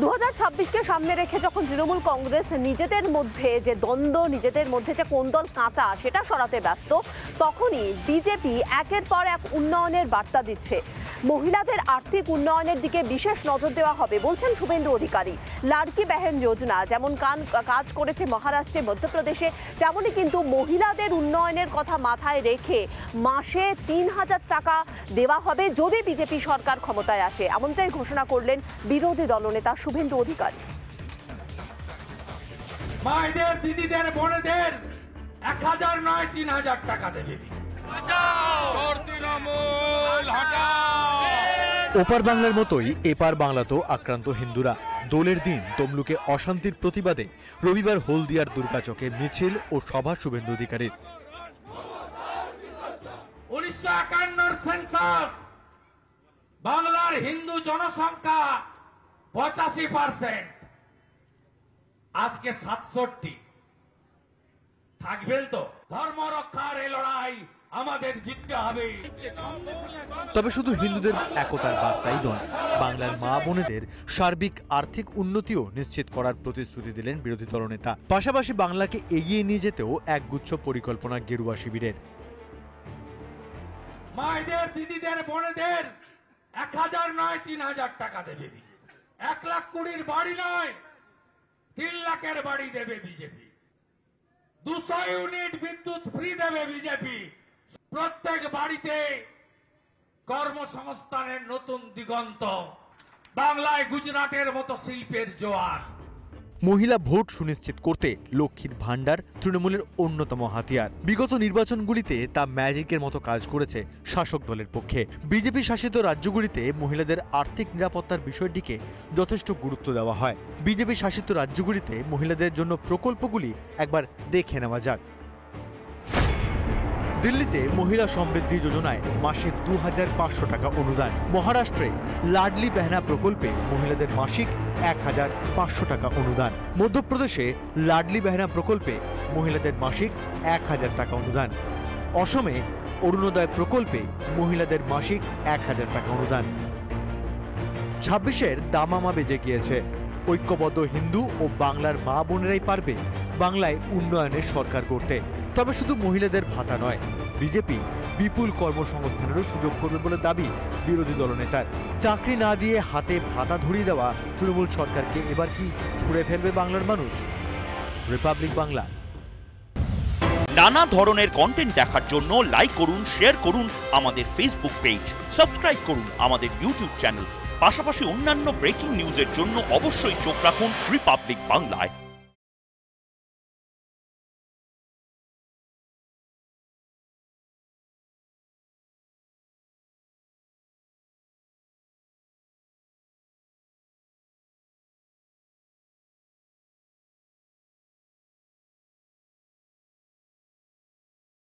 2026কে সামনে রেখে যখন তৃণমূল কংগ্রেস নিজেদের মধ্যে যে দ্বন্দ্ব, নিজেদের মধ্যে যে কোন দল কাঁটা সেটা সরাতে ব্যস্ত, তখনই বিজেপি একের পর এক উন্নয়নের বার্তা দিচ্ছে। মহিলাদের আর্থিক উন্নয়নের দিকে বিশেষ নজর দেওয়া হবে বলছেন শুভেন্দু অধিকারী। লাড়কি বেহেন যোজনা যেমন কাজ করেছে মহারাষ্ট্রে, মধ্যপ্রদেশে, তেমনই কিন্তু মহিলাদের উন্নয়নের কথা মাথায় রেখে মাসে 3000 টাকা দেওয়া হবে যদি বিজেপি সরকার ক্ষমতায় আসে, এমনটাই ঘোষণা করলেন বিরোধী দলনেতা শুভেন্দু অধিকারী। মায়েদের, দিদিদের, বোনেদের 1000 নয় 3000 টাকা দেবে। ওপার বাংলার মতোই এপার বাংলাতেও আক্রান্ত হিন্দুরা। দোলের দিন তমলুকে অশান্তির প্রতিবাদে রবিবার হলদিয়ার দুর্গাচকে মিছিল ও সভা শুভেন্দু অধিকারীর। 1951 সেন্সাস বাংলার হিন্দু জনসংখ্যা 85%, আজকে 67। থাকবেন তো? ধর্ম রক্ষার এই লড়াই আমাদের জিততে হবে। তবে শুধু হিন্দুদের একতার বার্তাই নয়, বাংলার মা বোনেদের সার্বিক আর্থিক উন্নতিও নিশ্চিত করার প্রতিশ্রুতি দিলেন বিরোধী দলনেতা। পাশাপাশি বাংলাকে এগিয়ে নিয়ে যেতেও একগুচ্ছ পরিকল্পনা গেরুয়া শিবিরের। মায়েদের, দিদিদের, বোনেদের 1000 নয় 3000 টাকা দেবে বিজেপি। 1,20,000 বাড়ি নয় 3 লাখের বাড়ি দেবে বিজেপি। 200 ইউনিট বিদ্যুৎ ফ্রি দেবে বিজেপি। প্রত্যেক বাড়িতে কর্মসংস্থানের নতুন দিগন্ত। বাংলায় গুজরাটের মতো শিল্পের জোয়ার। মহিলা ভোট সুনিশ্চিত করতে লক্ষ্মীর ভান্ডার তৃণমূলের অন্যতম হাতিয়ার। বিগত নির্বাচনগুলিতে তা ম্যাজিকের মতো কাজ করেছে শাসক দলের পক্ষে। বিজেপি শাসিত রাজ্যগুলিতে মহিলাদের আর্থিক নিরাপত্তার বিষয়টিকে যথেষ্ট গুরুত্ব দেওয়া হয়। বিজেপি শাসিত রাজ্যগুলিতে মহিলাদের জন্য প্রকল্পগুলি একবার দেখে নেওয়া যাক। দিল্লিতে মহিলা সমৃদ্ধি যোজনায় মাসে 2500 টাকা অনুদান। মহারাষ্ট্রে লাডলি বেহনা প্রকল্পে মহিলাদের মাসিক 1500 টাকা অনুদান। মধ্যপ্রদেশে লাডলি বেহনা প্রকল্পে মহিলাদের মাসিক 1000 টাকা অনুদান। অসমে অরুণোদয় প্রকল্পে মহিলাদের মাসিক 1000 টাকা অনুদান। 26-এর দামামা বেজে গিয়েছে। ঐক্যবদ্ধ হিন্দু ও বাংলার মা বোনেরাই পারবে বাংলায় উন্নয়নের সরকার করতে। তবে শুধু মহিলাদের ভাতা নয়, বিজেপি বিপুল কর্মসংস্থানেরও সুযোগ করবে বলে দাবি বিরোধী দলনেতার। চাকরি না দিয়ে হাতে ভাতা ধরিয়ে দেওয়া তৃণমূল সরকারকে এবার কি ছুঁড়ে ফেলবে বাংলার মানুষ? রিপাবলিক বাংলা। নানা ধরনের কন্টেন্ট দেখার জন্য লাইক করুন, শেয়ার করুন আমাদের ফেসবুক পেজ, সাবস্ক্রাইব করুন আমাদের ইউটিউব চ্যানেল। পাশাপাশি অন্যান্য ব্রেকিং নিউজের জন্য অবশ্যই চোখ রাখুন রিপাবলিক বাংলায়।